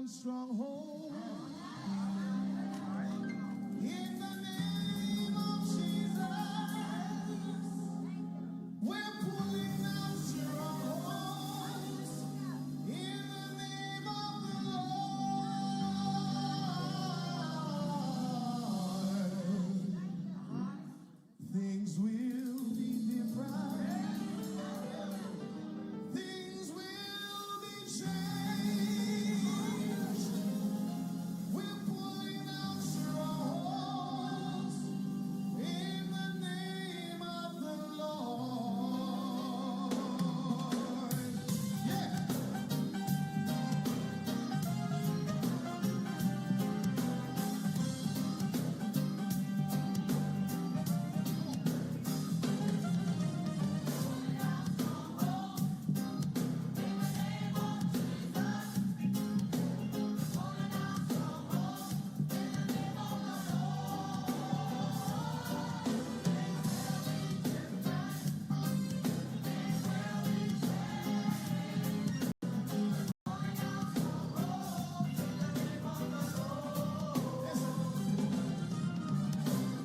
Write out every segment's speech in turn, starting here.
stronghold. In the name of Jesus, we're pulling down strongholds. In the name of the Lord, things will be different. Things will be changed. We're pulling out strongholds in the name of the Lord. Yeah.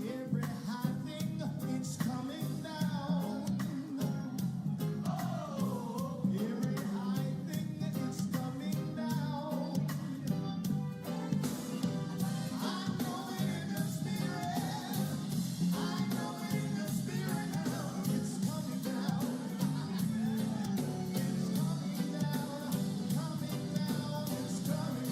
Every high thing, it's coming down. Every high thing, it's coming down. I know it in the spirit. I know it in the spirit now. It's coming down. It's coming down. Coming down. It's coming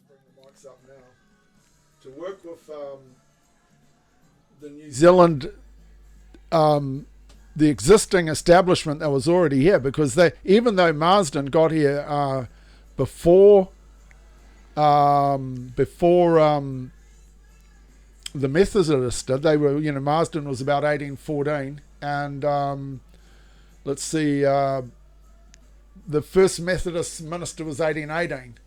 Bring the mics up now. To work with the New Zealand, the existing establishment that was already here, because they, even though Marsden got here before the Methodists did, they were, Marsden was about 1814, and let's see, the first Methodist minister was 1818.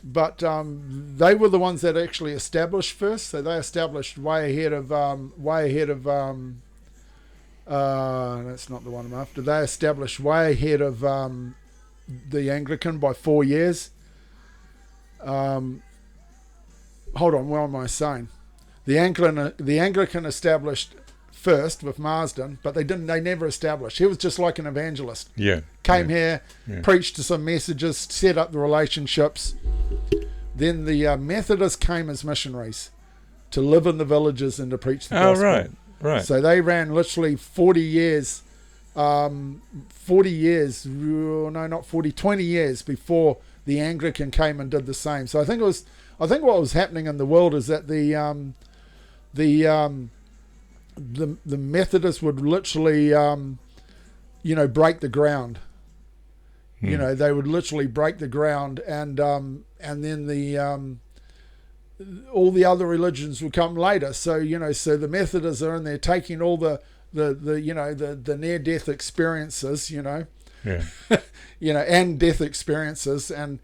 But they were the ones that actually established first, so they established way ahead of that's not the one I'm after. They established way ahead of the Anglican by 4 years. Hold on, what am I saying? The Anglican established first with Marsden, but they never established. He was just like an evangelist. Came here, preached to some messages, set up the relationships. Then the Methodists came as missionaries to live in the villages and to preach the gospel. Right. So they ran literally 20 years before the Anglican came and did the same. So I think what was happening in the world is that the Methodists would literally break the ground. They would literally break the ground, and then all the other religions would come later. So so the Methodists are in there taking all the near death experiences, and death experiences, and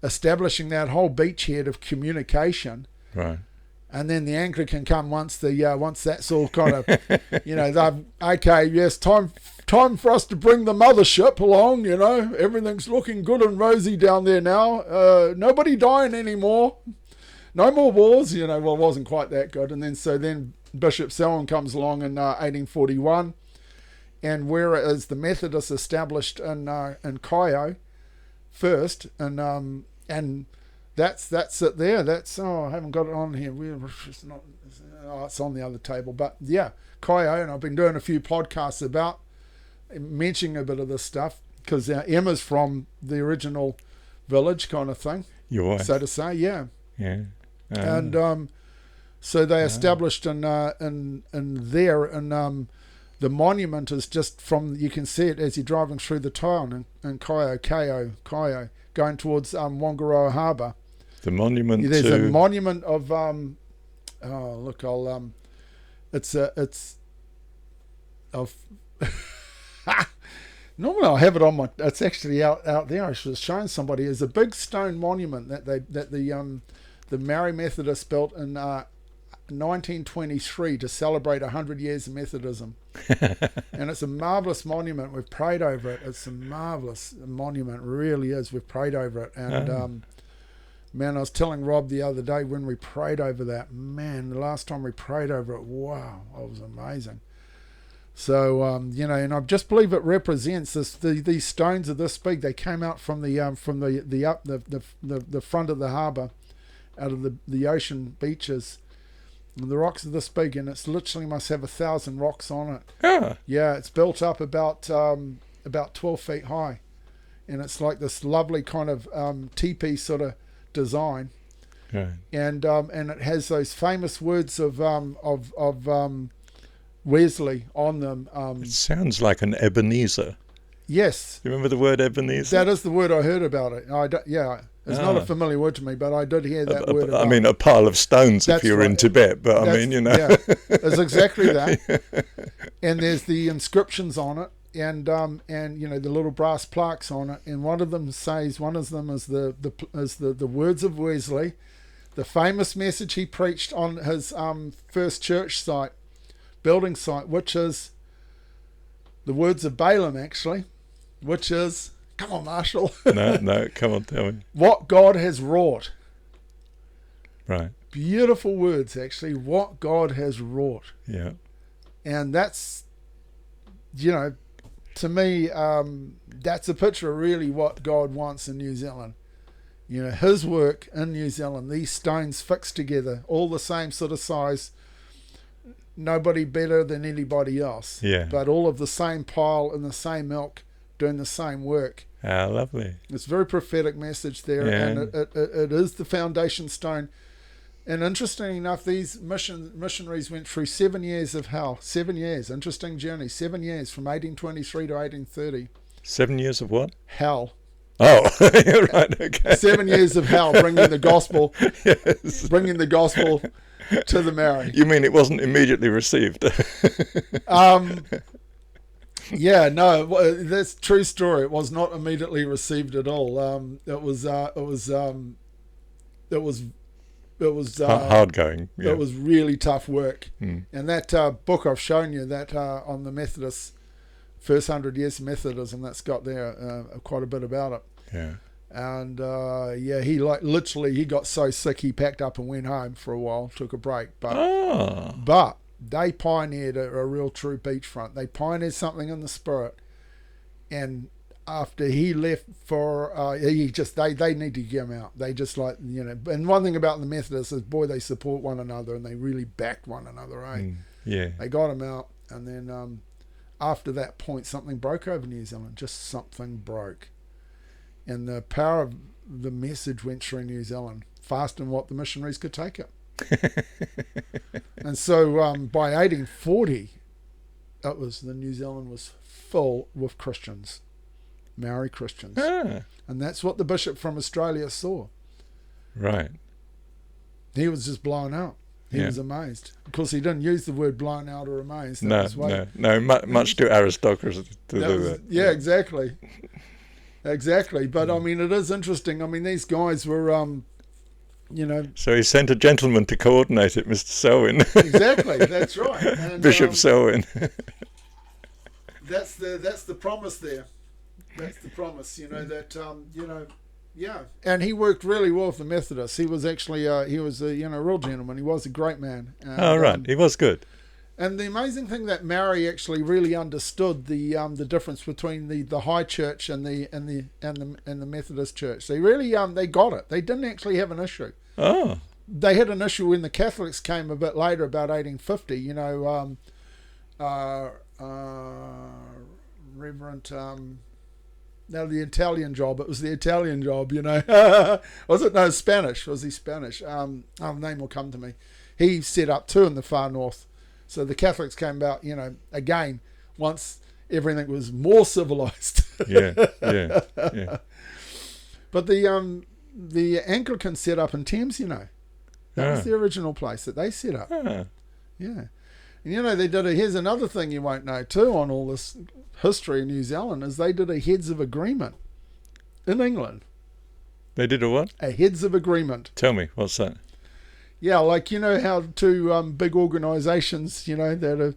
establishing that whole beachhead of communication. Right. And then the Anglican come once that's all kind of, okay, yes, time for us to bring the mothership along, everything's looking good and rosy down there now. Nobody dying anymore. No more wars, well, it wasn't quite that good. And then Bishop Selwyn comes along in 1841, and whereas the Methodists established in Cairo first, and that's it there. That's I haven't got it on here. It's not. It's on the other table. But yeah, Kaio, and I've been doing a few podcasts about mentioning a bit of this stuff because Emma's from the original village kind of thing. Your wife. So to say, yeah. Yeah. And so they established in there, and the monument is just from, you can see it as you're driving through the town in Kaio, going towards Whangaroa Harbour. The monument There's to... a monument of it's of normally I have it on my, it's actually out there. I was showing somebody. There's a big stone monument that the Maori Methodists built in 1923 to celebrate 100 years of Methodism. And it's a marvellous monument. We've prayed over it. It's a marvellous monument. It really is. We've prayed over it. And man, I was telling Rob the other day when we prayed over that, man, the last time we prayed over it, wow, it was amazing. So, and I just believe it represents this. These stones are this big. They came out from the front of the harbour, out of the ocean beaches. And the rocks are this big, and it's literally must have 1,000 rocks on it. Yeah, it's built up about 12 feet high, and it's like this lovely kind of teepee sort of design. Right. And it has those famous words of Wesley on them. It sounds like an Ebenezer. Yes. You remember the word Ebenezer? That is the word I heard about it. It's not a familiar word to me, but I did hear that word. I mean, a pile of stones if you're in Tibet, but Yeah, it's exactly that. And there's the inscriptions on it, and the little brass plaques on it. And one of them is the words of Wesley, the famous message he preached on his first church building site, which is the words of Balaam, actually, which is, come on, Marshall. No, come on, tell me. What God has wrought. Right. Beautiful words, actually. What God has wrought. Yeah. And that's, to me, that's a picture of really what God wants in New Zealand. His work in New Zealand, these stones fixed together, all the same sort of size, nobody better than anybody else. Yeah. But all of the same pile and the same ilk, doing the same work. Ah, lovely. It's a very prophetic message there, Yeah. and it is the foundation stone. And interestingly enough, these missionaries went through 7 years of hell. 7 years, interesting journey. 7 years from 1823 to 1830. 7 years of what? Hell. Oh, right, okay. 7 years of hell, bringing the gospel, Yes. bringing the gospel to the Maori. You mean it wasn't immediately received? Yeah, no, that's a true story. It was not immediately received at all. It was hard going. Yeah. It was really tough work. Mm. And that book I've shown you, that on the Methodist, first 100 years of Methodism, that's got there quite a bit about it. Yeah. And he literally got so sick he packed up and went home for a while, took a break. But they pioneered a real true beachfront. They pioneered something in the spirit. And after he left they need to get him out. They just and one thing about the Methodists is, boy, they support one another and they really backed one another, eh? Yeah. They got him out, and then after that point, something broke over New Zealand. Just something broke. And the power of the message went through New Zealand faster than what the missionaries could take it. And so by 1840, New Zealand was full with Christians, Maori Christians. And that's what the bishop from Australia saw. Right. He was just blown out. He was amazed. Of course, he didn't use the word blown out or amazed. No, much too aristocracy to do that. Yeah, exactly. Exactly. But, I mean, it is interesting. I mean, these guys were, So he sent a gentleman to coordinate it, Mr. Selwyn. Exactly, that's right. And, Bishop Selwyn. That's the promise there. That's the promise, yeah. And he worked really well with the Methodists. He was actually, he was a real gentleman. He was a great man. And, He was good. And the amazing thing that Mary actually really understood the difference between the High Church and the Methodist Church. They really they got it. They didn't actually have an issue. Oh. They had an issue when the Catholics came a bit later, about 1850. You know, Reverend. Now the Italian job. It was the Italian job. You know, was it? No, Spanish. Was he Spanish? Name will come to me. He set up too in the far north. So the Catholics came about, you know, again, once everything was more civilized. Yeah. But the Anglicans set up in Thames, you know. That was the original place that they set up. Ah. Yeah. And, you know, they did here's another thing you won't know, too, on all this history in New Zealand, is they did a Heads of Agreement in England. They did a what? A Heads of Agreement. Tell me, what's that? Yeah, like, you know how two big organisations, you know, that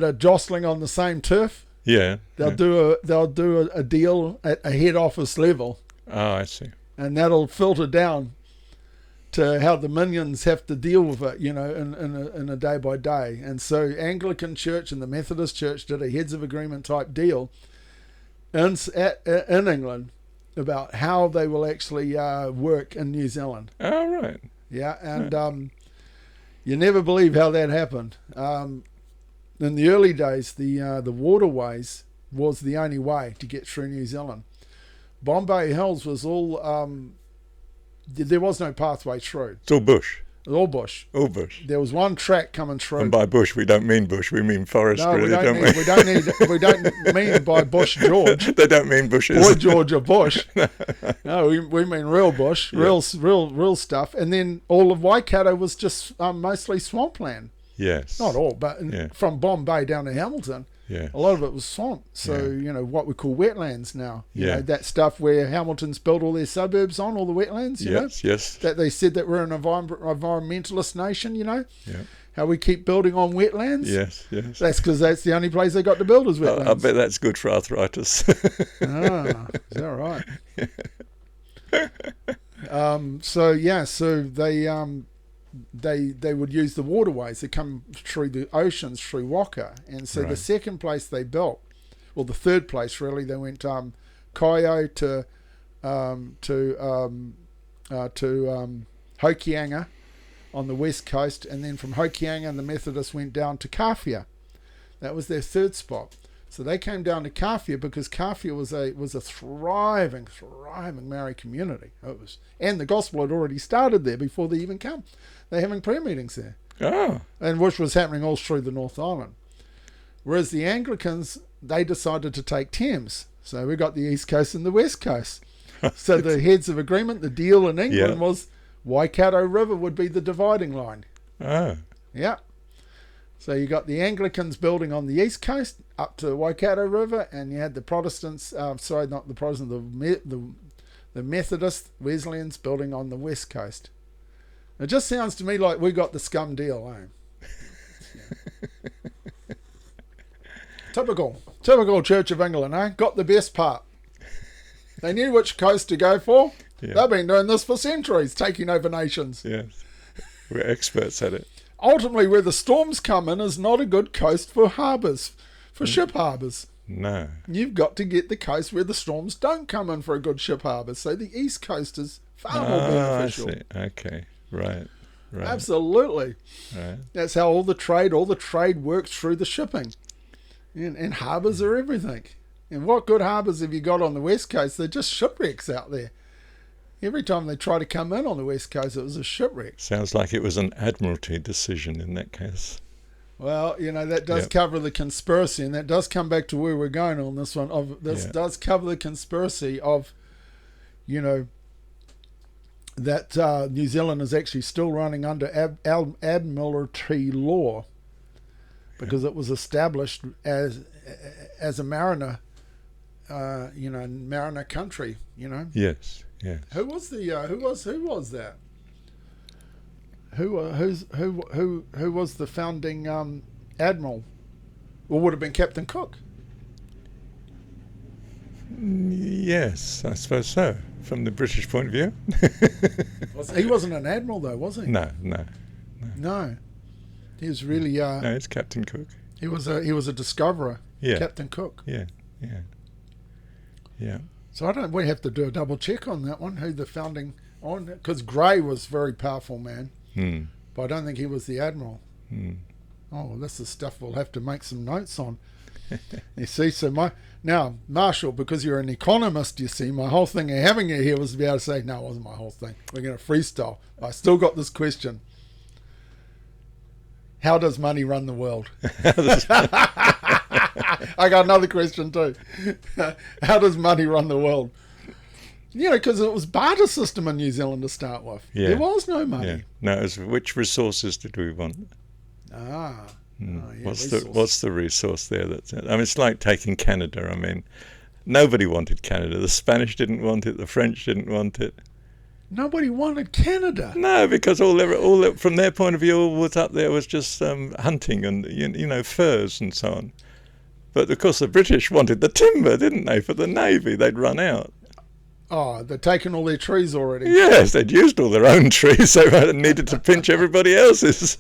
are jostling on the same turf. Yeah. They'll do a deal at a head office level. Oh, I see. And that'll filter down to how the minions have to deal with it, you know, in a day by day. And so Anglican Church and the Methodist Church did a Heads of Agreement type deal in England, about how they will actually work in New Zealand. Oh, right. Yeah, and you never believe how that happened. In the early days, the waterways was the only way to get through New Zealand. Bombay Hills was all, there was no pathway through. It's all bush. It was all bush. All bush. There was one track coming through. And by bush, we don't mean bush, we mean forest, No, really, we don't mean by Bush George. They don't mean bushes. Boy George or Bush. No, we mean real bush, real stuff. And then all of Waikato was just mostly swampland. Yes. Not all, but from Bombay down to Hamilton, yeah, a lot of it was swamp. So, you know, what we call wetlands now. You know, that stuff where Hamilton's built all their suburbs on, all the wetlands, you know. Yes. That they said that we're an environmentalist nation, you know. Yeah. How we keep building on wetlands. Yes. That's because that's the only place they got to build is wetlands. I bet that's good for arthritis. Is that right? So they would use the waterways that come through the oceans through Waka, and so the second place they built, well, the third place really, they went Kaio to Hokianga on the west coast, and then from Hokianga the Methodists went down to Kawhia. That was their third spot. So they came down to Kawhia because Kawhia was a thriving Maori community. It was, and the gospel had already started there before they even come. They're having prayer meetings there. Oh. And which was happening all through the North Island. Whereas the Anglicans, they decided to take Thames. So we got the East Coast and the West Coast. So the Heads of Agreement, the deal in England was Waikato River would be the dividing line. Oh. Yeah. So you got the Anglicans building on the East Coast up to Waikato River, and you had the Protestants, not the Protestants, the Methodist Wesleyans building on the West Coast. It just sounds to me like we got the scum deal, eh? Typical Church of England, eh? Got the best part. They knew which coast to go for. Yeah. They've been doing this for centuries, taking over nations. Yes, we're experts at it. Ultimately, where the storms come in is not a good coast for harbours, for ship harbours. No. You've got to get the coast where the storms don't come in for a good ship harbour. So the East Coast is far more beneficial. I see. Okay, right. Absolutely. Right. That's how all the trade works through the shipping. And harbours are everything. And what good harbours have you got on the West Coast? They're just shipwrecks out there. Every time they try to come in on the West Coast, it was a shipwreck. Sounds like it was an Admiralty decision in that case. Well, you know, that does cover the conspiracy, and that does come back to where we're going on this one. This does cover the conspiracy of, you know, that New Zealand is actually still running under Admiralty law because it was established as a mariner, mariner country, you know. Yes. Yeah. Who was that? Who was the founding admiral? Well, would have been Captain Cook. Yes, I suppose so. From the British point of view. He wasn't an admiral, though, was he? No. No. He was really No, it's Captain Cook. he was a discoverer, Yeah. Captain Cook. Yeah. So we have to do a double check on that one, who the founding on, because Gray was a very powerful man, but I don't think he was the admiral. Oh, well, this is stuff we'll have to make some notes on. You see, so now, Marshall, because you're an economist, you see, my whole thing of having you here was to be able to say, no, it wasn't my whole thing. We're going to freestyle. I still got this question. How does money run the world? I got another question too. How does money run the world? You know, because it was barter system in New Zealand to start with. Yeah. There was no money. Yeah. No, it was which resources did we want? Oh, yeah, What's the resource there? It's like taking Canada. I mean, nobody wanted Canada. The Spanish didn't want it. The French didn't want it. Nobody wanted Canada. No, because all from their point of view, all was up there was just hunting and furs and so on. But of course, the British wanted the timber, didn't they? For the navy, they'd run out. Oh, they'd taken all their trees already. Yes, they'd used all their own trees, so they needed to pinch everybody else's.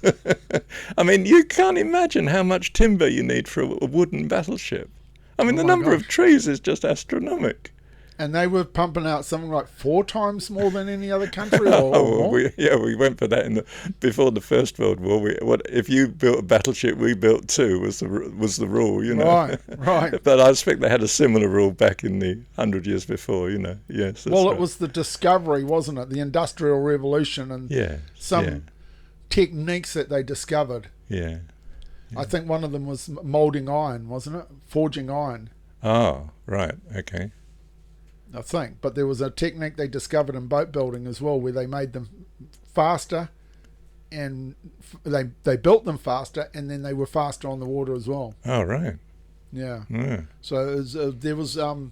I mean, you can't imagine how much timber you need for a wooden battleship. I mean, the number of trees is just astronomical. And they were pumping out something like 4 times more than any other country. Or we went for that before the First World War. If you built a battleship, we built 2 was the rule, you know. Right. But I expect they had a similar rule back in the 100 years before, you know. Yes. Well, it was the discovery, wasn't it? The Industrial Revolution and some techniques that they discovered. Yeah. I think one of them was moulding iron, wasn't it? Forging iron. Oh, right. Okay. I think, but there was a technique they discovered in boat building as well, where they made them faster, and they built them faster, and then they were faster on the water as well. Oh, right. Yeah. Yeah. So there was the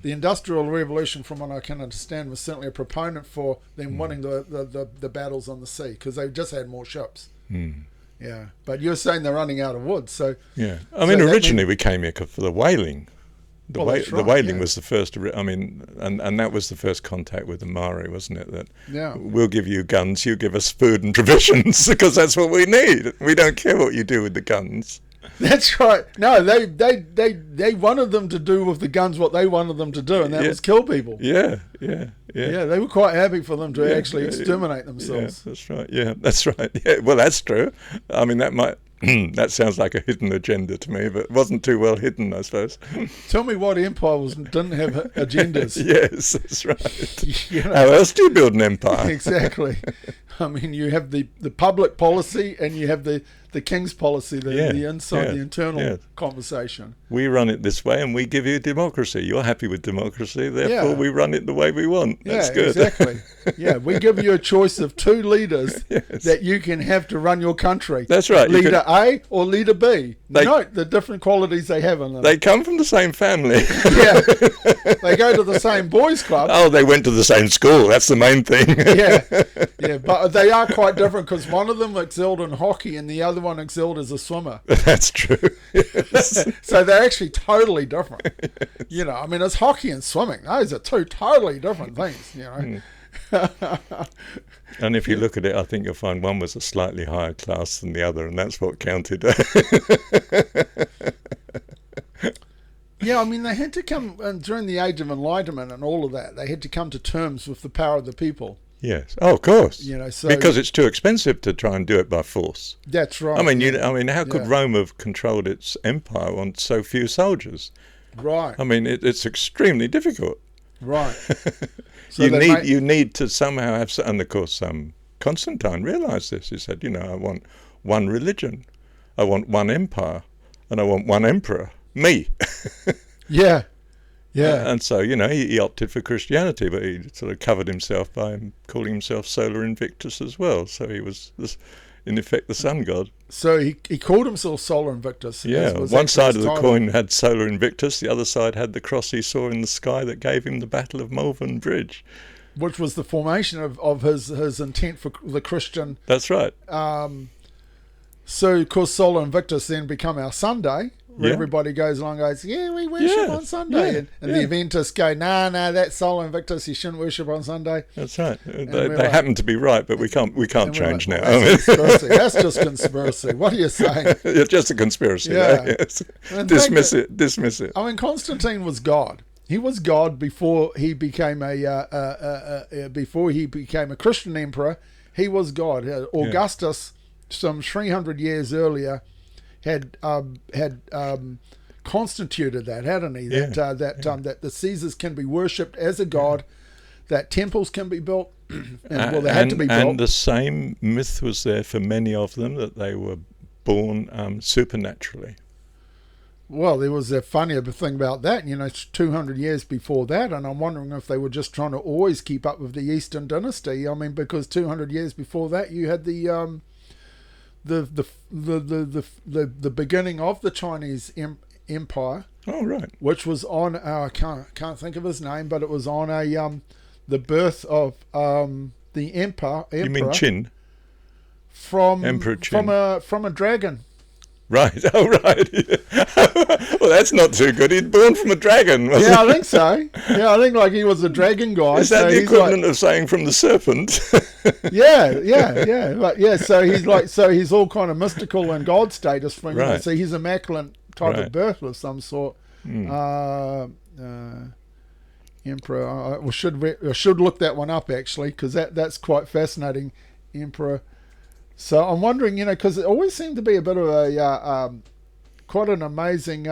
Industrial Revolution, from what I can understand, was certainly a proponent for them winning the battles on the sea, because they just had more ships. Yeah, but you're saying they're running out of wood, so yeah. I mean, originally we came here for the whaling. The whaling was the first. I mean, and that was the first contact with the Maori, wasn't it? That we'll give you guns, you give us food and provisions, because that's what we need. We don't care what you do with the guns. That's right. No, they wanted them to do with the guns what they wanted them to do, and that was kill people. Yeah. Yeah, they were quite happy for them to actually exterminate themselves. Yeah, that's right. Yeah, that's right. Yeah, well, that's true. I mean, that might. That sounds like a hidden agenda to me, but it wasn't too well hidden, I suppose. Tell me what empire didn't have agendas. Yes, that's right. How else do you build an empire? Exactly. I mean, you have the public policy, and you have the king's policy, the internal conversation. We run it this way, and we give you democracy. You're happy with democracy, therefore we run it the way we want. That's good. Exactly. Yeah, we give you a choice of 2 leaders that you can have to run your country. That's right. Leader A or Leader B. Note the different qualities they have in them. They come from the same family. Yeah. They go to the same boys' club. Oh, they went to the same school. That's the main thing. Yeah, but they are quite different, because one of them excelled in hockey and the other one excelled as a swimmer. That's true. Yes. So they're actually totally different. You know, I mean, it's hockey and swimming. Those are 2 totally different things, you know. And if you look at it, I think you'll find one was a slightly higher class than the other, and that's what counted. Yeah, I mean, they had to come, during the Age of Enlightenment and all of that, they had to come to terms with the power of the people. Yes. Oh, of course. You know, so because it's too expensive to try and do it by force. That's right. I mean, how could Rome have controlled its empire on so few soldiers? Right. I mean, it's extremely difficult. Right. So you need to somehow have, and of course, Constantine realised this. He said, I want one religion, I want one empire, and I want one emperor, me. Yeah. And so, he opted for Christianity, but he sort of covered himself by calling himself Solar Invictus as well. So he was, in effect, the sun god. So he called himself Solar Invictus. Yeah, one side of the coin had Solar Invictus, the other side had the cross he saw in the sky that gave him the Battle of Malvern Bridge. Which was the formation of his intent for the Christian. That's right. So, of course, Solar Invictus then become our Sunday, everybody goes along and goes, yeah, we worship on Sunday. And the Adventists go, no, that's Sol Invictus, you shouldn't worship on Sunday. That's right. They happen to be right, but we can't change now. That's just conspiracy. What are you saying? It's just a conspiracy. Yes. Dismiss it. I mean, Constantine was God. He was God before he became a Christian emperor. He was God. Augustus, some 300 years earlier, had constituted that, hadn't he? That the Caesars can be worshipped as a god, that temples can be built, they had to be built. And the same myth was there for many of them, that they were born supernaturally. Well, there was a funnier thing about that, 200 years before that, and I'm wondering if they were just trying to always keep up with the Eastern dynasty. I mean, because 200 years before that, you had the beginning of the Chinese Empire. Oh, right. Which was on I can't think of his name, but it was on the birth of the emperor. You mean Qin? From Emperor Qin. From a dragon. Right. Oh, right. Well, that's not too good. He'd born from a dragon. Yeah, I think so. Yeah, I think like he was a dragon guy. Is that the equivalent of saying from the serpent? Yeah. So he's all kind of mystical and god status for him. Right. So he's immaculate type of birth of some sort. Emperor. I should look that one up actually, because that's quite fascinating. Emperor. So I'm wondering, because it always seemed to be a bit of a quite an amazing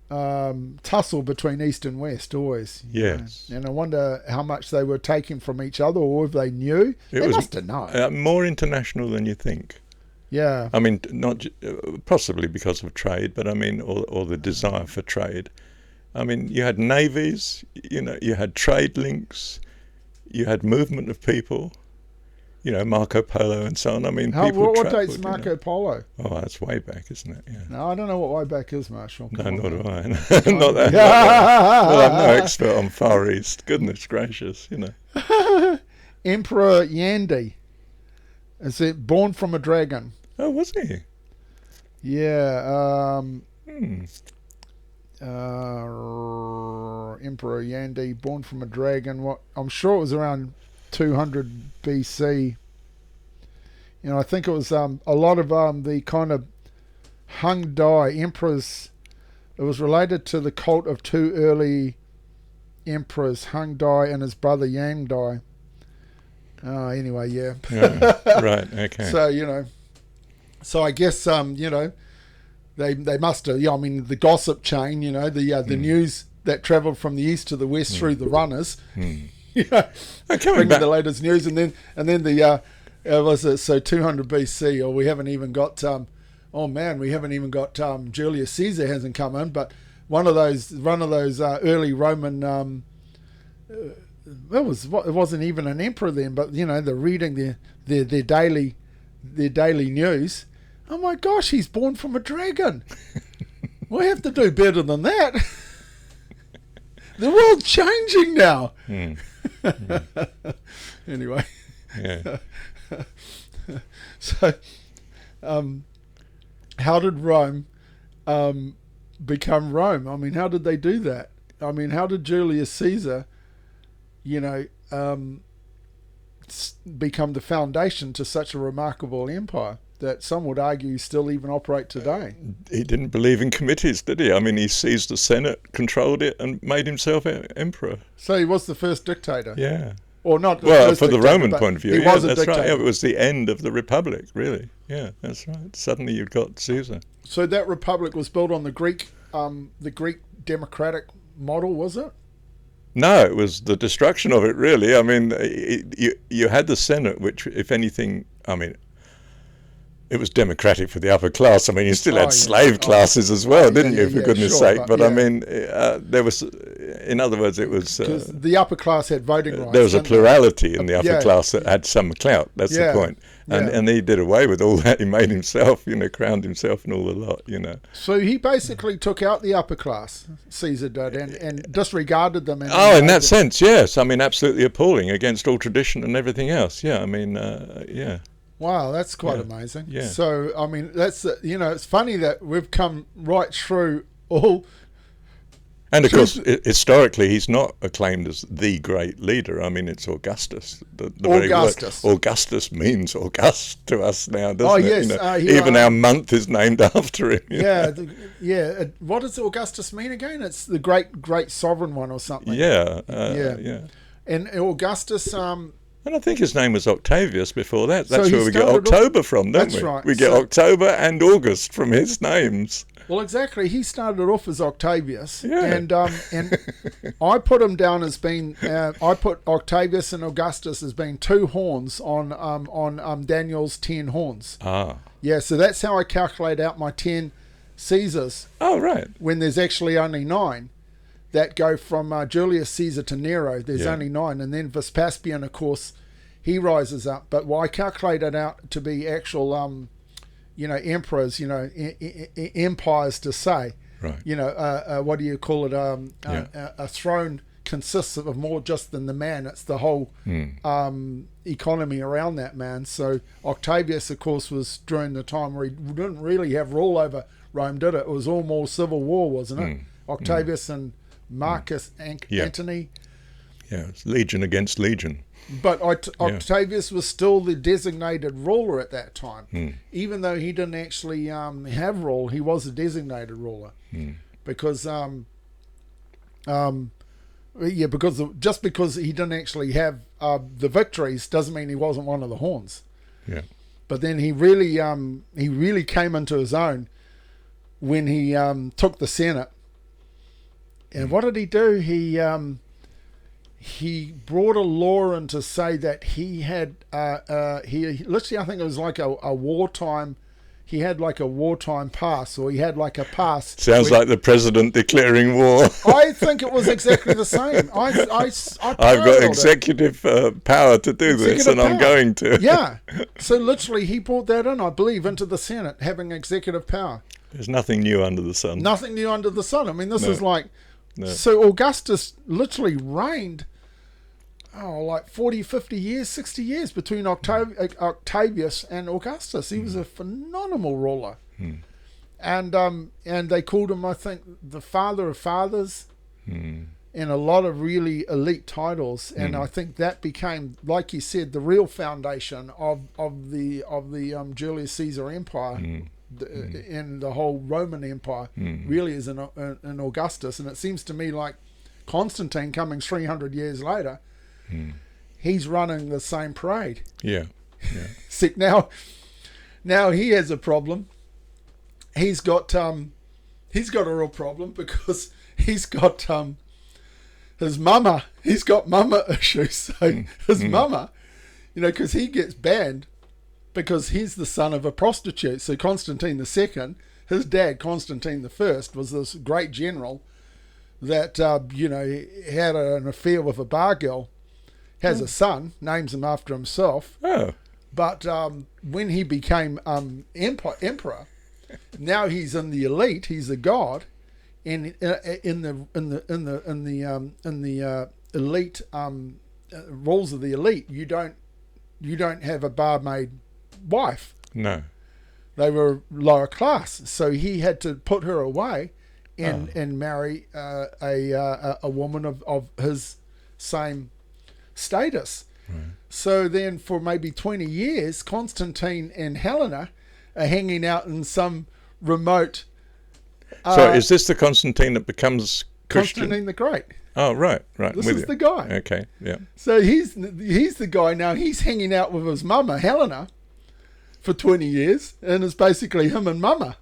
tussle between East and West, always. Yes. And I wonder how much they were taking from each other, or if they knew. They must have known. More international than you think. Yeah. I mean, not possibly because of trade, but I mean, or the desire for trade. I mean, you had navies, you had trade links, you had movement of people. Marco Polo and so on. I mean, people what date's Marco Polo? Oh, that's way back, isn't it? Yeah. No, I don't know what way back is, Marshall. No, nor do I. Not that. Well, I'm no expert on Far East. Goodness gracious, Emperor Yandi. Is it born from a dragon? Oh, was he? Yeah. Emperor Yandi, born from a dragon. I'm sure it was around 200 BC. I think it was a lot of the kind of Hung Dai emperors. It was related to the cult of two early emperors, Hung Dai and his brother Yang Dai. Anyway, yeah. Right. Okay. So I guess they must have. I mean, the gossip chain. The news that travelled from the east to the west through the runners. Bringing the latest news, and then the was it 200 BC, or we haven't even got we haven't even got Julius Caesar hasn't come in, but one of those early Roman it wasn't even an emperor then, but they're reading their daily news. Oh my gosh, he's born from a dragon. We have to do better than that. The world's changing now. Anyway. Yeah. So, how did Rome become Rome? I mean, how did they do that? I mean, how did Julius Caesar, become the foundation to such a remarkable empire that some would argue still even operate today? He didn't believe in committees, did he? I mean, he seized the Senate, controlled it, and made himself emperor. So he was the first dictator. Yeah. Or not. Well, for the Roman point of view, he was a that's dictator. right. Yeah, it was the end of the Republic, really. Yeah, that's right. Suddenly you've got Caesar. So that Republic was built on the Greek democratic model, was it? No, it was the destruction of it, really. I mean, you had the Senate, which, if anything, I mean, it was democratic for the upper class. I mean, you still had slave classes as well, didn't you, for goodness sake? But I mean, there was, in other words, it was... Because the upper class had voting rights. There was a plurality in the upper class that had some clout, that's the point. And he did away with all that. He made himself, crowned himself and all the lot, So he basically took out the upper class, Caesar did, and disregarded them. In that sense, yes. I mean, absolutely appalling against all tradition and everything else. Yeah, I mean, yeah. Wow, that's quite Yeah. amazing. Yeah. So, I mean, that's it's funny that we've come right through all. And of course, historically, he's not acclaimed as the great leader. I mean, it's Augustus. The very word Augustus. Augustus means august to us now, doesn't Oh, it? yes. Even our month is named after him. Yeah. What does Augustus mean again? It's the great sovereign one or something. Yeah. And Augustus. And I think his name was Octavius before that. That's So he where we get started October from, don't That's we? right. We get So- October and August from his names. Well, exactly. He started off as Octavius, Yeah. and I put him down as being. I put Octavius and Augustus as being two horns on Daniel's 10 horns. Ah. Yeah, so that's how I calculate out my 10 Caesars. Oh, right. When there's actually only 9 that go from Julius Caesar to Nero. There's Yeah. only 9, and then Vespasian, of course, he rises up. But I calculate it out to be actual. Emperors, empires to say, Right. what do you call it? A throne consists of more just than the man. It's the whole economy around that man. So Octavius, of course, was during the time where he didn't really have rule over Rome, did it? It was all more civil war, wasn't it? Octavius and Marcus Antony. Yeah, it's legion against legion. But Octavius was still the designated ruler at that time. Even though he didn't actually have rule, he was a designated ruler. Because just because he didn't actually have the victories doesn't mean he wasn't one of the horns. Yeah. But then he really came into his own when he took the Senate. And what did he do? He brought a law in to say that he had he literally, I think it was like a wartime. He had like a wartime pass, or he had like a pass. Sounds like the president declaring war. I think it was exactly the same. I've got executive power to do this, and I'm going to. Yeah. So literally, he brought that in, I believe, into the Senate, having executive power. There's nothing new under the sun. Nothing new under the sun. I mean, this is like. No. So Augustus literally reigned, like 40, 50 years, 60 years between Octavius and Augustus. He was a phenomenal ruler. And they called him, I think, the father of fathers, and a lot of really elite titles. And I think that became, like you said, the real foundation of the Julius Caesar Empire. In the whole Roman Empire really is in Augustus. And it seems to me like Constantine coming 300 years later, he's running the same parade. Yeah. See, now he has a problem. He's got a real problem because he's got his mama. He's got mama issues. So his mama, because he gets banned because he's the son of a prostitute. So Constantine II, his dad Constantine I, was this great general that had an affair with a bar girl. Has a son, names him after himself. Oh. But when he became emperor, now he's in the elite. He's a god, and in the elite rules of the elite, you don't have a barmaid wife. No. They were lower class, so he had to put her away and marry a woman of his same status. Right. So then for maybe 20 years, Constantine and Helena are hanging out in some remote... so is this the Constantine that becomes Christian? Constantine the Great. Oh, right. This is the guy. Okay, yeah. So he's the guy now. He's hanging out with his mama, Helena, for 20 years, and it's basically him and mama.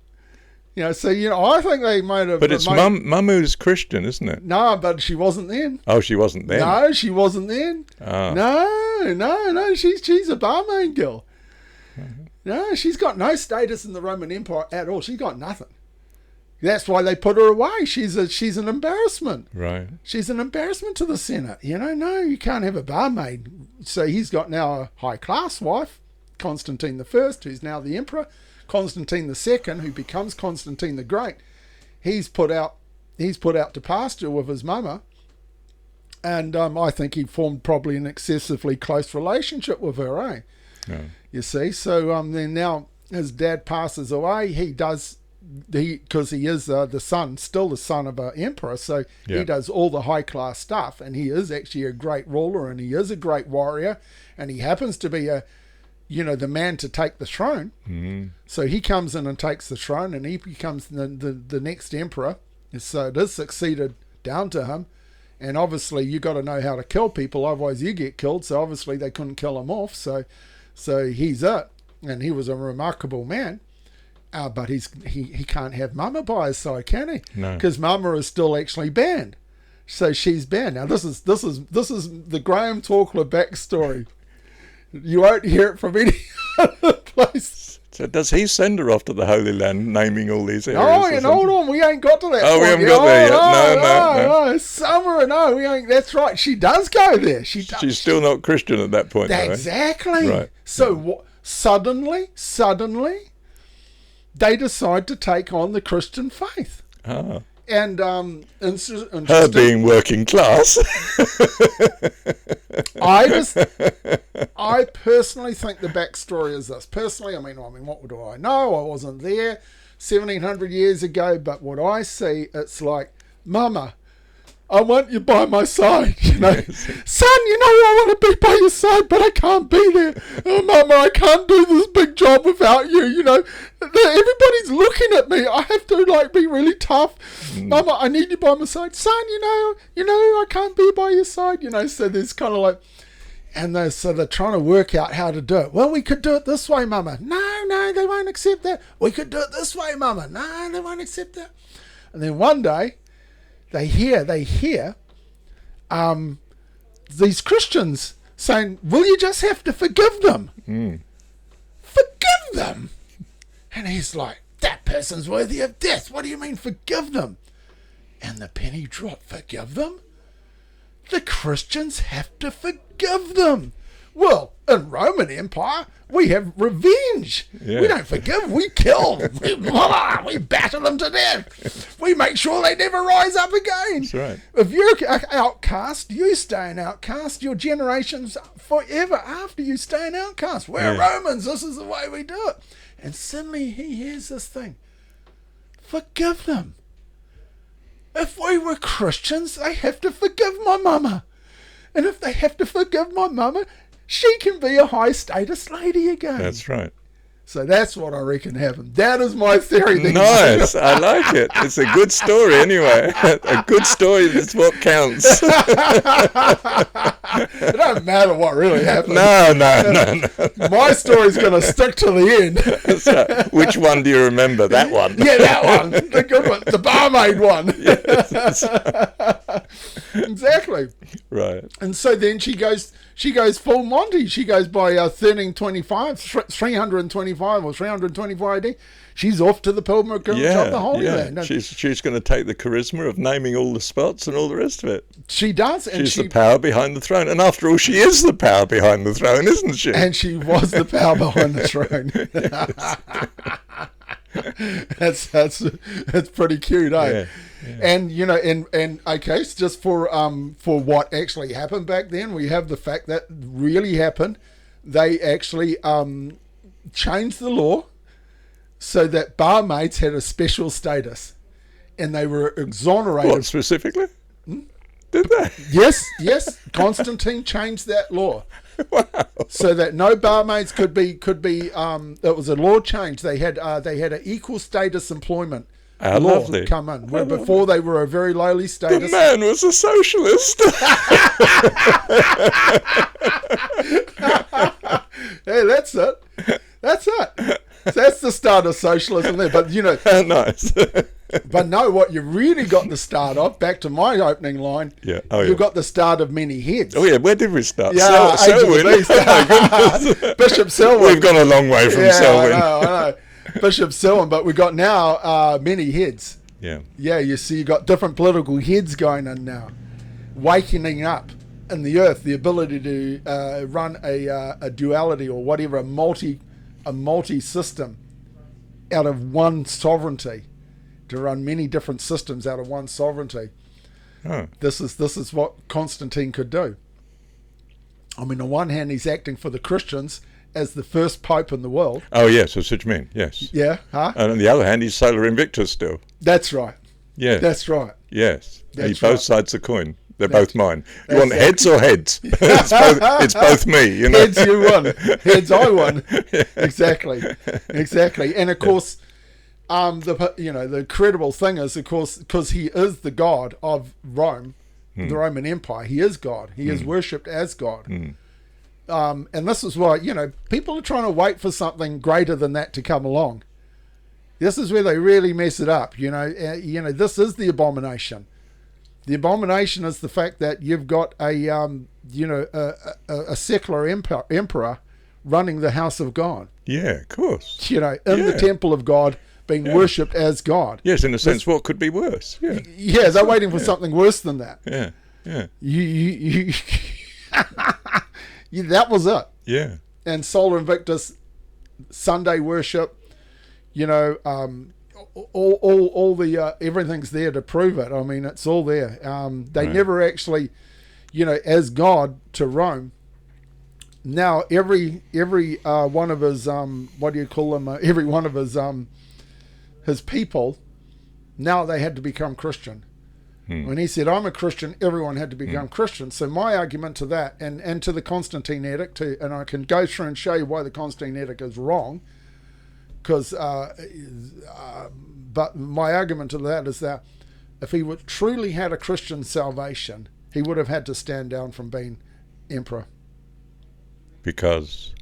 I think they might have... But it's mum who's Christian, isn't it? No, but she wasn't then. Oh, she wasn't then? No, she wasn't then. Oh. No, she's a barmaid girl. No, she's got no status in the Roman Empire at all. She's got nothing. That's why they put her away. She's an embarrassment. Right. She's an embarrassment to the Senate. No, you can't have a barmaid. So he's got now a high-class wife, Constantine I, who's now the emperor. Constantine II, who becomes Constantine the Great, he's put out to pasture with his mama, and I think he formed probably an excessively close relationship with her, You see, so then now his dad passes away. Because he is the son, still the son of an emperor, so he does all the high class stuff, and he is actually a great ruler, and he is a great warrior, and he happens to be the man to take the throne. Mm-hmm. So he comes in and takes the throne, and he becomes the next emperor. And so it is succeeded down to him. And obviously you got to know how to kill people, otherwise you get killed. So obviously they couldn't kill him off. So he's it, and he was a remarkable man. But he can't have Mama by his side, can he? No, because Mama is still actually banned. So she's banned. Now this is the Graeme Torkler backstory. You won't hear it from any other place. So does he send her off to the Holy Land, naming all these areas? Oh, and hold on, we ain't got to that. Oh, point we haven't yet. got there yet. No. Summer, no, we ain't. That's right. She does go there. She's still not Christian at that point, though. Exactly. Right. So suddenly, they decide to take on the Christian faith. Ah. And her being working class. I personally think the backstory is this. Personally, I mean, what do I know? I wasn't there 1,700 years ago, but what I see, it's like, Mama, I want you by my side, Son, I want to be by your side, but I can't be there. Oh, Mama, I can't do this big job without you, Everybody's looking at me. I have to, be really tough. Mama, I need you by my side. Son, I can't be by your side, So there's kind of like, and so they're trying to work out how to do it. Well, we could do it this way, Mama. No, they won't accept that. We could do it this way, Mama. No, they won't accept that. And then one day, they hear these Christians saying, will you just have to forgive them? Forgive them? And he's like, that person's worthy of death. What do you mean forgive them? And the penny dropped. Forgive them? The Christians have to forgive them. Well, in Roman Empire, we have revenge. Yeah. We don't forgive, we kill. We batter them to death. We make sure they never rise up again. That's right. If you're an outcast, you stay an outcast. Your generations forever after you stay an outcast. We're Romans. This is the way we do it. And suddenly he hears this thing. Forgive them. If we were Christians, they have to forgive my mama. And if they have to forgive my mama, she can be a high status lady again. That's right. So that's what I reckon happened. That is my theory. Nice. I like it. It's a good story anyway. A good story is what counts. It don't matter what really happened. No. My story's going to stick to the end. So, which one do you remember? That one? Yeah, that one. The good one. The barmaid one. Yes. Exactly. Right. And so then she goes full Monty. She goes by 1325, 325 or 325 AD. She's off to the pilgrimage of the Holy Land. She's going to take the charisma of naming all the spots and all the rest of it. She does. And she's the power behind the throne. And after all, she is the power behind the throne, isn't she? And she was the power behind the throne. That's pretty cute, eh? Yeah. And okay, so just for what actually happened back then, we have the fact that really happened. They actually changed the law so that barmaids had a special status, and they were exonerated. What specifically? Did they? Yes. Constantine changed that law. Wow. So that no barmaids could be. It was a law change. They had an equal status employment. Law Lovely. Come in. Where before they were a very lowly status. The man was a socialist. Yeah, that's it. So that's the start of socialism there. But nice. But no, what you really got the start of, back to my opening line, you got the start of many heads. Oh yeah, where did we start? Yeah, Selwyn. Bishop Selwyn. We've gone a long way from Selwyn. I know. Bishop Selwyn, but we got now many heads. Yeah. Yeah, you see, you got different political heads going on now, wakening up in the earth, the ability to run a duality or whatever, a multi system out of one sovereignty, to run many different systems out of one sovereignty. Oh. This is what Constantine could do. I mean, on one hand, he's acting for the Christians, as the first pope in the world. Oh, yes, that's what you mean, yes. Yeah, huh? And on the other hand, he's Solar Invictus still. That's right. Yes. That's right. Yes. That's Both right. sides of the coin. They're both mine. You want That's heads or heads? It's both me, you know. Heads you won. Heads I won. Exactly. And of course, the incredible thing is, of course, because he is the God of Rome, the Roman Empire. He is God. He is worshipped as God. And this is why, people are trying to wait for something greater than that to come along. This is where they really mess it up. This is the abomination. The abomination is the fact that you've got a secular emperor running the house of God. Yeah, of course. In the temple of God, being worshipped as God. Yes, in a sense, what could be worse? Yeah. Yeah, they're waiting for something worse than that. Yeah, yeah. That was it. Yeah. And Solar Invictus, Sunday worship, all the everything's there to prove it. I mean, it's all there. They never actually, as God to Rome. Now every one of his every one of his people, now they had to become Christian. When he said, I'm a Christian, everyone had to become Christian. So my argument to that, and to the Constantine edict, and I can go through and show you why the Constantine edict is wrong, because but my argument to that is that if he would truly had a Christian salvation, he would have had to stand down from being emperor. Because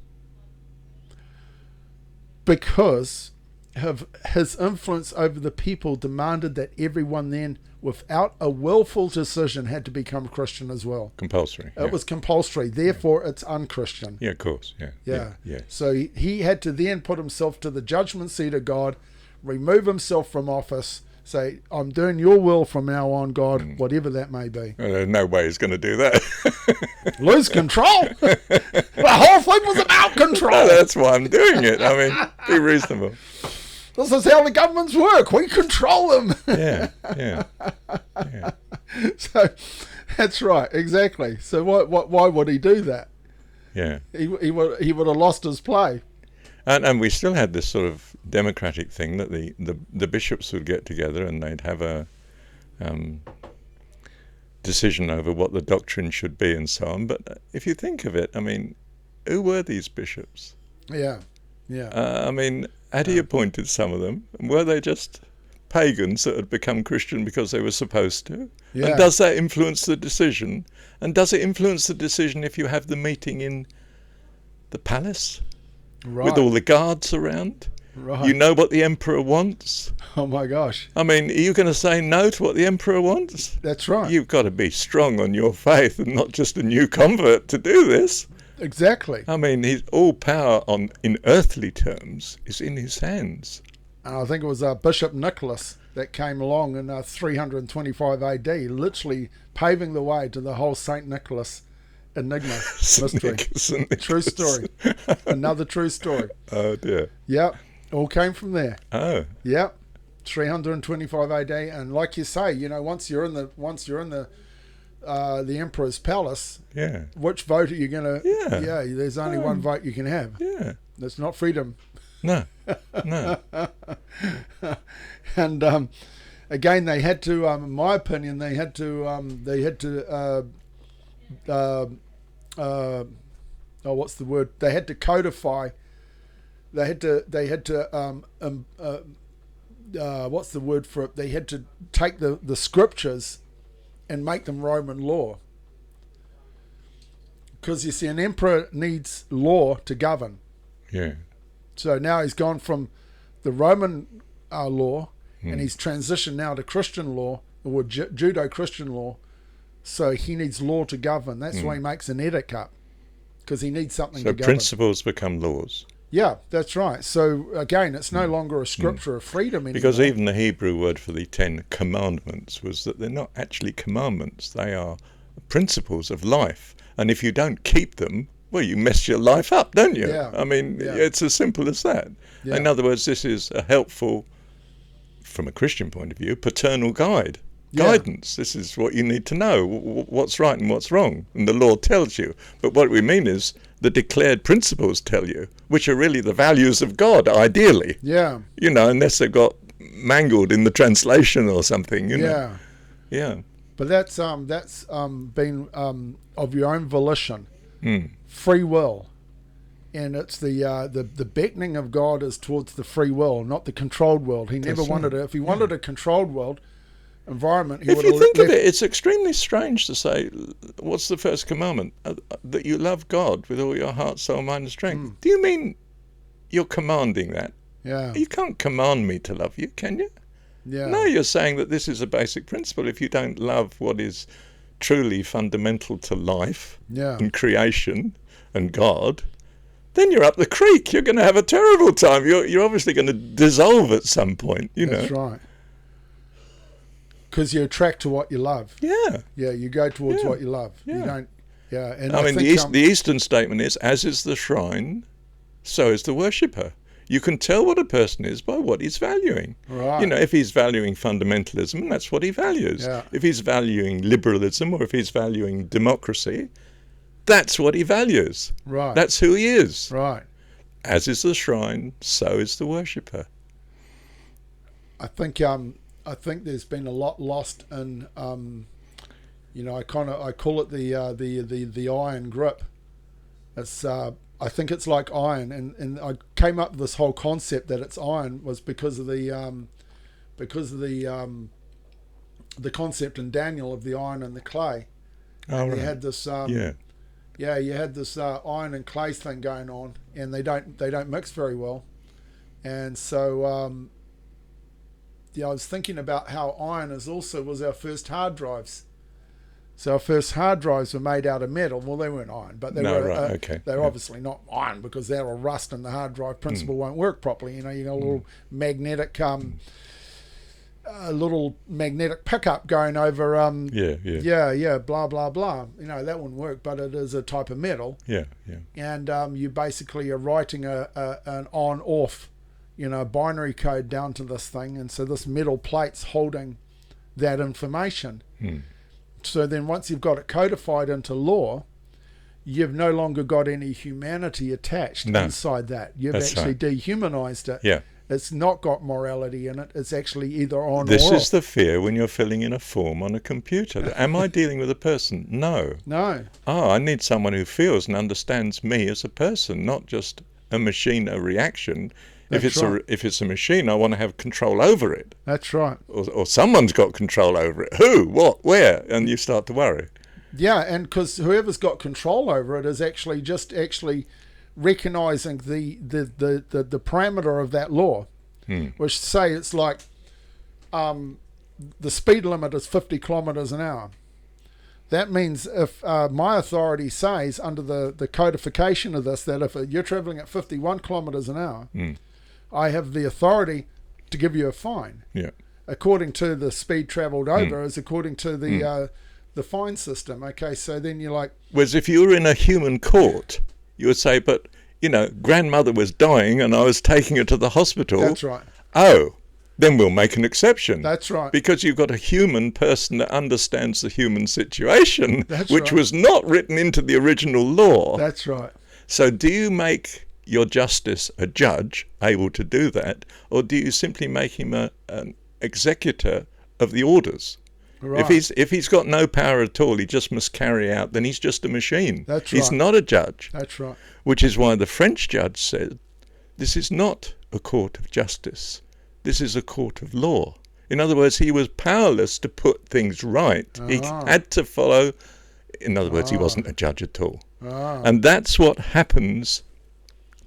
of his influence over the people demanded that everyone then, without a willful decision, had to become Christian as well. Compulsory. It was compulsory. Therefore, it's unchristian. Yeah, of course. Yeah. So he had to then put himself to the judgment seat of God, remove himself from office, say, I'm doing your will from now on, God, whatever that may be. Well, there's no way he's going to do that. Lose control? The whole thing was about control. No, that's why I'm doing it. I mean, be reasonable. This is how the governments work. We control them. Yeah. So that's right, exactly. So why would he do that? Yeah. He would have lost his play. And we still had this sort of democratic thing that the bishops would get together and they'd have a decision over what the doctrine should be and so on. But if you think of it, I mean, who were these bishops? Yeah. I mean, had he appointed some of them? Were they just pagans that had become Christian because they were supposed to? Yeah. And does that influence the decision? And does it influence the decision if you have the meeting in the palace? Right. With all the guards around? Right. You know what the emperor wants? Oh my gosh. I mean, are you going to say no to what the emperor wants? That's right. You've got to be strong on your faith and not just a new convert to do this. Exactly. I mean, all power in earthly terms is in his hands. And I think it was Bishop Nicholas that came along in 325 AD, literally paving the way to the whole St. Nicholas enigma mystery. True story. Another true story. Oh dear. Yep. All came from there. Oh. Yep. 325 AD, and like you say, once you're in the emperor's palace, which vote are you going to? Yeah. There's only one vote you can have. Yeah. That's not freedom. No. And again, they had to, in my opinion, they had to what's the word? They had to codify. They had to what's the word for it? They had to take the scriptures and make them Roman law. Because you see, an emperor needs law to govern. Yeah. So now he's gone from the Roman law and he's transitioned now to Christian law, or Judeo-Christian law. So he needs law to govern. That's why he makes an edict up, because he needs something to govern. So principles become laws. Yeah, that's right. So again, it's no longer a scripture of freedom anymore. Because even the Hebrew word for the 10 commandments was that they're not actually commandments. They are principles of life. And if you don't keep them, well, you mess your life up, don't you? Yeah. I mean, it's as simple as that. Yeah. In other words, this is a helpful, from a Christian point of view, paternal guidance. This is what you need to know, what's right and what's wrong. And the law tells you. But what we mean is the declared principles tell you, which are really the values of God, ideally. Yeah. You know, unless they've got mangled in the translation or something, you know. Yeah. Yeah. But that's been of your own volition, Mm. free will, and it's the beckoning of God is towards the free will, not the controlled world. He never wanted it. If he wanted a controlled world environment, he if would you have think left. of it, it's extremely strange to say, what's the first commandment? That you love God with all your heart, soul, mind, and strength. Do you mean you're commanding that? Yeah. You can't command me to love you, can you? Yeah. No, you're saying that this is a basic principle. If you don't love what is truly fundamental to life Yeah. and creation and God, then you're up the creek. You're going to have a terrible time. You're obviously going to dissolve at some point, you know. That's right. Because you attract to what you love. Yeah. Yeah, you go towards Yeah. what you love. You Yeah. don't. Yeah, and I mean, think, the Eastern statement is, as is the shrine, so is the worshipper. You can tell what a person is by what he's valuing. Right. You know, if he's valuing fundamentalism, that's what he values. Yeah. If he's valuing liberalism or if he's valuing democracy, that's what he values. Right. That's who he is. Right. As is the shrine, so is the worshipper. I think there's been a lot lost in I call it the iron grip. It's I think it's like iron, and I came up with this whole concept that it's iron was because of the concept in Daniel of the iron and the clay. And you had this you had this iron and clay thing going on, and they don't mix very well, and so I was thinking about how iron was our first hard drives. So our first hard drives were made out of metal. Well, they weren't iron, but they were obviously not iron because they'll rust and the hard drive principle won't work properly. You know, you got a little magnetic pickup going over blah blah blah. You know, that wouldn't work, but it is a type of metal. Yeah. And you basically are writing an on off, binary code down to this thing, and so this metal plate's holding that information. So then once you've got it codified into law, you've no longer got any humanity attached inside that. You've actually dehumanized it. Yeah. It's not got morality in it. It's actually either on this or off. This is the fear when you're filling in a form on a computer. Am I dealing with a person? No. I need someone who feels and understands me as a person, not just a machine, a reaction. If it's a machine, I want to have control over it. That's right. Or someone's got control over it. Who? What? Where? And you start to worry. Yeah, and because whoever's got control over it is actually recognizing the parameter of that law, which say it's like the speed limit is 50 kilometers an hour. That means if my authority says under the codification of this that if you're traveling at 51 kilometers an hour, I have the authority to give you a fine. Yeah. According to the speed traveled over is according to the fine system. Okay, so then you're like... Whereas if you were in a human court, you would say, but, grandmother was dying and I was taking her to the hospital. That's right. Oh, then we'll make an exception. That's right. Because you've got a human person that understands the human situation, which was not written into the original law. That's right. So do you make your justice a judge able to do that, or do you simply make him an executor of the orders? Right. If he's got no power at all, he just must carry out, then he's just a machine. That's right. He's not a judge. That's right. Which is why the French judge said, this is not a court of justice. This is a court of law. In other words, he was powerless to put things right. He had to follow. In other words, he wasn't a judge at all. And that's what happens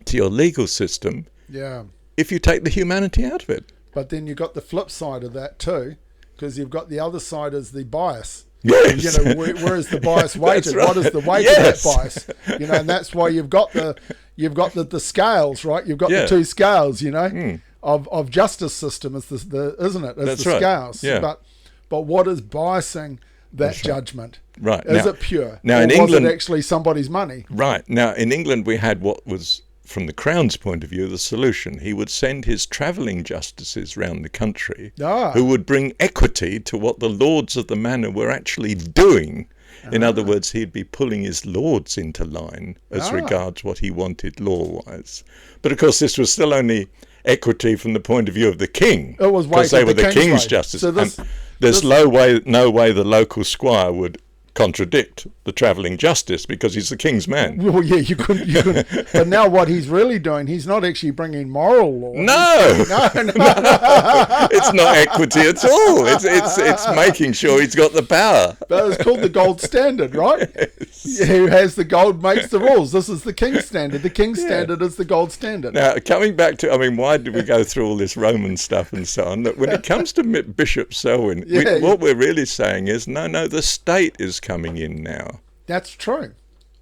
to your legal system if you take the humanity out of it. But then you've got the flip side of that too, because you've got the other side as the bias. Yes. Where is the bias weighted? Right. What is the weight of that bias? And that's why you've got the scales, right? You've got the two scales, of justice system is isn't it? It's the scales. Yeah. But what is biasing that judgment? Right. Is it pure? Now or in was England, it actually somebody's money? Right. Now in England we had what was, from the Crown's point of view, the solution. He would send his travelling justices round the country who would bring equity to what the lords of the manor were actually doing. In other words, he'd be pulling his lords into line as regards what he wanted law-wise. But of course, this was still only equity from the point of view of the king, It was because they were the king's way. justice. So this, and there's no way the local squire would contradict the travelling justice, because he's the king's man. Well, yeah, you couldn't. But now what he's really doing, he's not actually bringing moral law. No, no. It's not equity at all. It's making sure he's got the power. But it's called the gold standard, right? Yes. Who has the gold makes the rules. This is the king's standard. The king's standard is the gold standard. Now, coming back to, why did we go through all this Roman stuff and so on? That when it comes to Bishop Selwyn, what we're really saying is, no, the state is coming in now. That's true.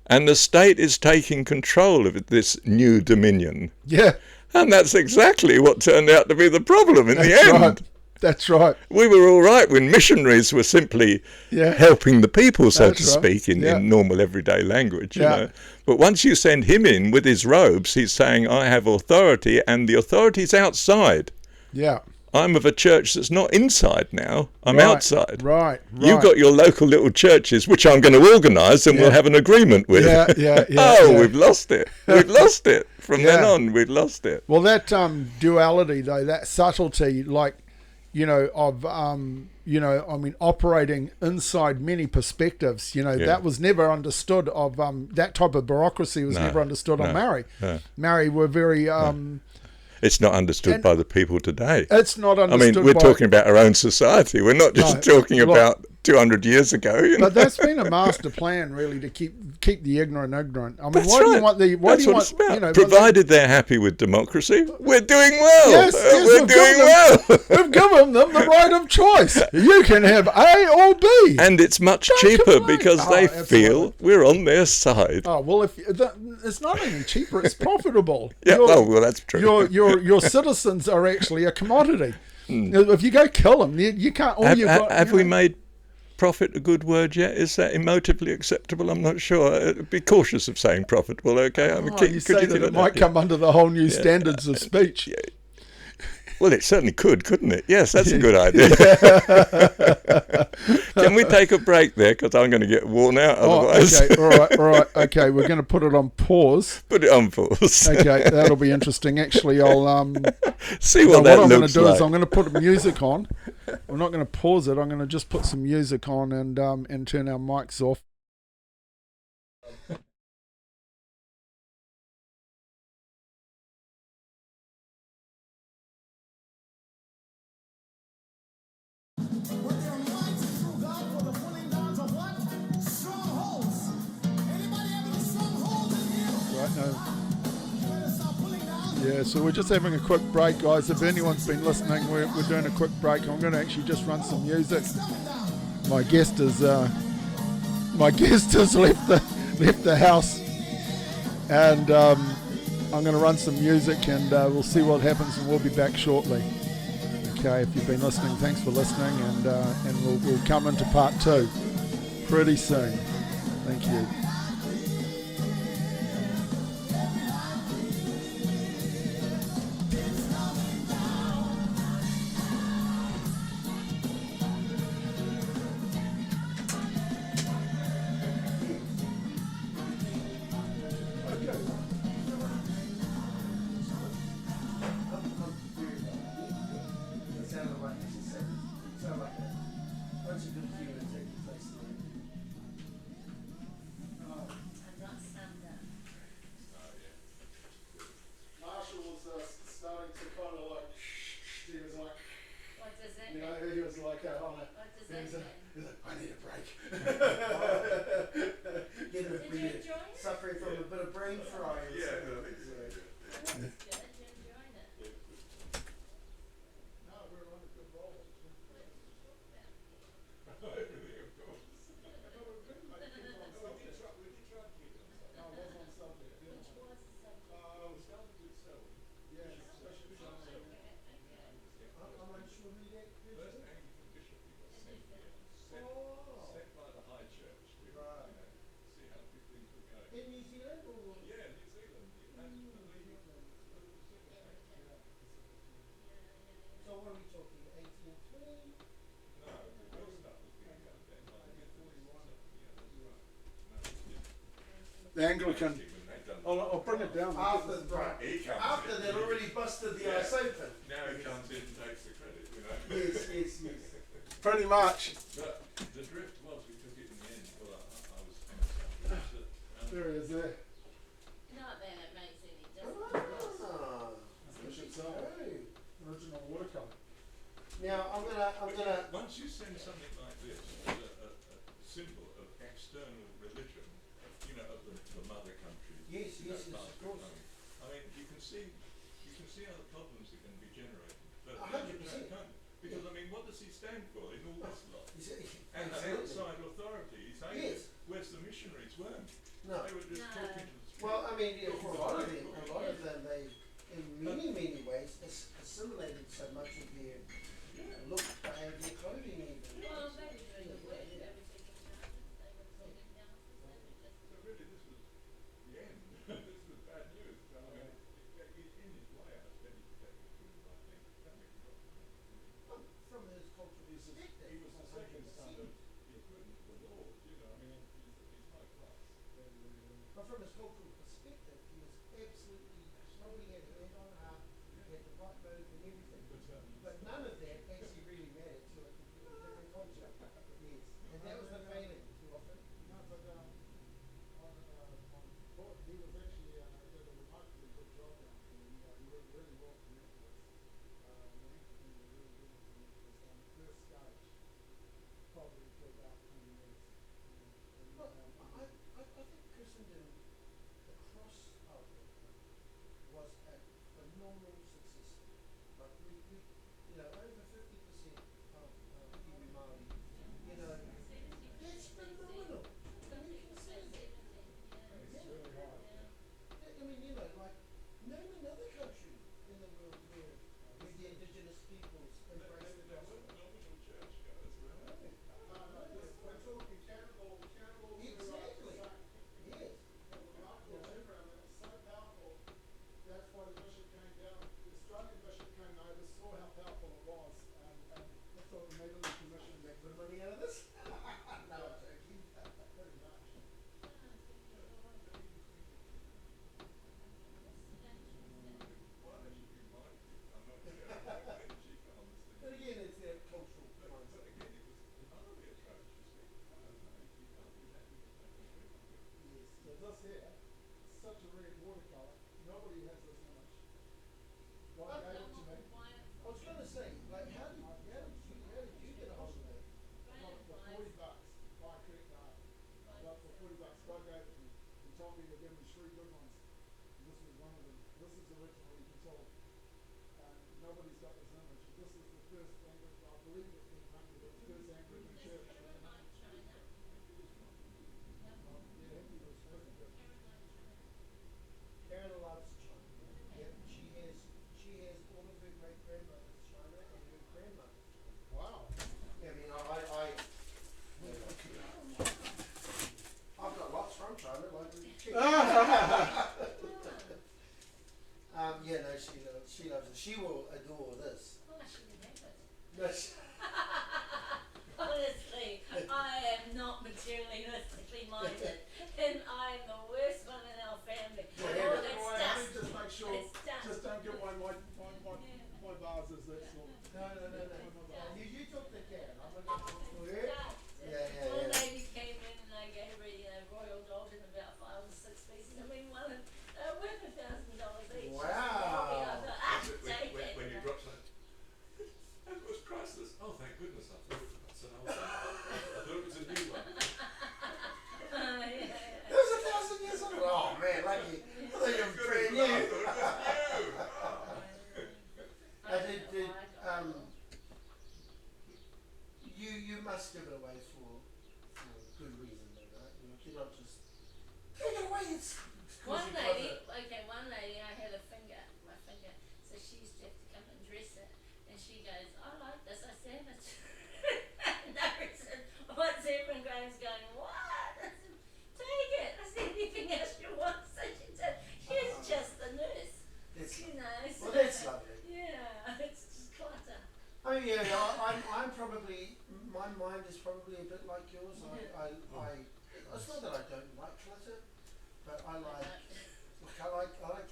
And the state is taking control of this new dominion. Yeah. And that's exactly what turned out to be the problem in the end. Right. That's right. We were all right when missionaries were simply helping the people, so to speak, in normal everyday language. You know. But once you send him in with his robes, he's saying, I have authority, and the authority's outside. Yeah. I'm of a church that's not inside now. I'm outside. Right. You've got your local little churches, which I'm going to organise, and we'll have an agreement with. We've lost it. We've lost it. From then on, we've lost it. Well, that duality, though, that subtlety, like, of, operating inside many perspectives, that was never understood of, that type of bureaucracy was never understood on Maori. No. Maori were very... It's not understood by the people today. It's not understood. We're talking about our own society. We're not just talking about 200 years ago. But that's been a master plan, really, to keep the ignorant ignorant. That's why right. do you want the? Why that's do you what want? it's about. Provided they're happy with democracy, we're doing well. Yes, we're doing well. We've given them the right of choice. You can have A or B, and it's much cheaper because they feel we're on their side. Oh well, it's not only cheaper; it's profitable. Well, that's true. Your citizens are actually a commodity. If you go kill them, you can't. Have we made profit a good word yet? Is that emotively acceptable? I'm not sure. Be cautious of saying profitable, okay? You say that it might come under the whole new standards of speech. Yeah. Well, it certainly couldn't it? Yes, that's a good idea. Can we take a break there? Because I'm going to get worn out otherwise. Okay, all right. Okay, we're going to put it on pause. Put it on pause. Okay, that'll be interesting. Actually, I'll see what that looks like. What I'm going to do is I'm going to put music on. I'm not going to pause it. I'm going to just put some music on and turn our mics off. Yeah, so we're just having a quick break, guys. If anyone's been listening, we're doing a quick break. I'm going to actually just run some music. My guest has left the house, and I'm going to run some music, and we'll see what happens, and we'll be back shortly. Okay, if you've been listening, thanks for listening, and we'll come into part 2 pretty soon. Thank you. Suffering from a bit of brain fry. The Anglican. I'll bring it down. After they'd already busted the ice open. Now he comes in and takes the credit, you know. Yes. Pretty much. But the drift was we took it in the end. Well, I was There he is there. Not that it makes any difference. Original watercolour. Now I'm gonna. Once you send something like this as a symbol of external religion, you know, of the mother country. Yes, of course. I mean, you can see how the problems are going to be generated. 100%. Because I mean, what does he stand for in all this lot? And an Absolutely. outside authority, he's saying, Yes. where's the missionaries weren't? No. They were just No. talking to the spirit. Well, I mean, yeah, for a lot of them, they, in many ways, assimilated so much of their look, behaviour, clothing, even. Well, they were doing the work, they were taking charges, they were sorting houses, they were just. So really, this was the end. This was bad news. I mean, in his way, I spent his protected through the right thing. Don't make me wrong. From his cultural perspective, He was the second son of his goodness, the Lord. You know, I mean, he's high class. but from his cultural perspective, he was absolutely, probably had hand on heart, he had the right motive and everything. But none of that actually really mattered to a completely different culture. Yes, and that was the failing too often. No, but on court, he was actually did a remarkably good job down here. He worked really well for Nicholas. The Anglican were really good with Nicholas on the first stage, probably for about 20 years. Look, I think Christendom across Aotearoa was a phenomenal success story. Like we over 50% of Iwi Māori, that's phenomenal. I mean, you can see that. It's really hard. I mean, like, name another country in the world where the indigenous peoples embrace the gospel. Nominal churchgoers, were they? We're talking cannibals. Exactly. Yes. Abraham, and it's so powerful. That's why the bishop came down. The Australian bishop came over, saw how powerful it was, and thought the Medley Commission Make the money out of this? No, I'm joking. pretty much. Why don't you be mindful? I'm not sure. Honestly. But again, it's their cultural But mindset. again, it was utterly atrociously. I don't know. You can't do that. Yes. So this here, such a red watercolour. Nobody has this image. God gave it to me. I was going to say, like, how did you get a hold of it? I got it for $40. Fire Creek Art. I got it for $40. God gave it to me. He told me to give me 3 good ones. And this was one of them. This is original, you can tell. And nobody's got this image. This is the first Anglican, I believe it's been painted, the first Anglican church. Yeah, he was, wasn't it? Karen loves China. Yep, she has all of her great grandmother's China and her grandmother's China. Wow. I mean, I've got lots from China, like yeah, no, she loves it. She will adore this. Oh, she would have it. No,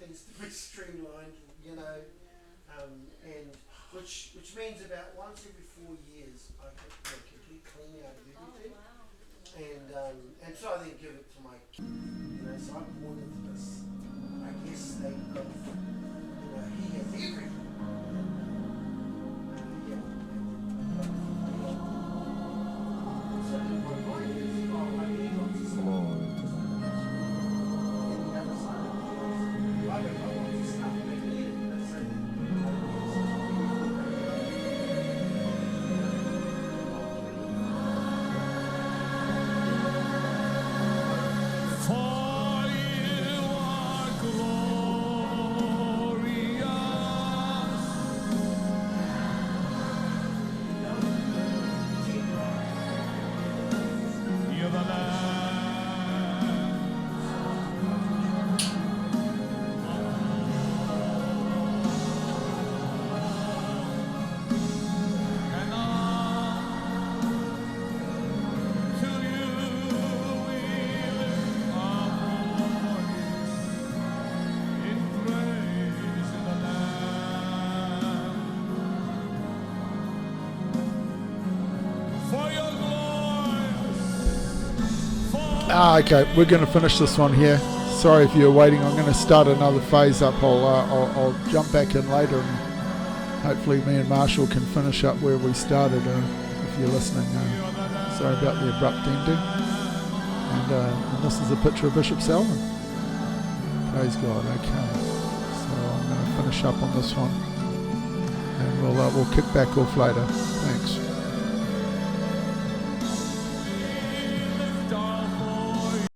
things to be streamlined, you know, and which means about once every 4 years I get a complete clean out of everything, and so I then give it to my kid, you know. So I'm born into this. I guess they got, you know, he has everything. Yeah. So my point is, oh, I need lots of stuff. For you are glorious. You're the and on to you we lift our voice in praise to the Lamb. For your glory, Okay, we're going to finish this one here. Sorry if you're waiting. I'm going to start another phase up. I'll jump back in later, and hopefully me and Marshall can finish up where we started. If you're listening, sorry about the abrupt ending. And this is a picture of Bishop Selwyn. Praise God. Okay, so I'm going to finish up on this one, and we'll kick back off later. Thanks.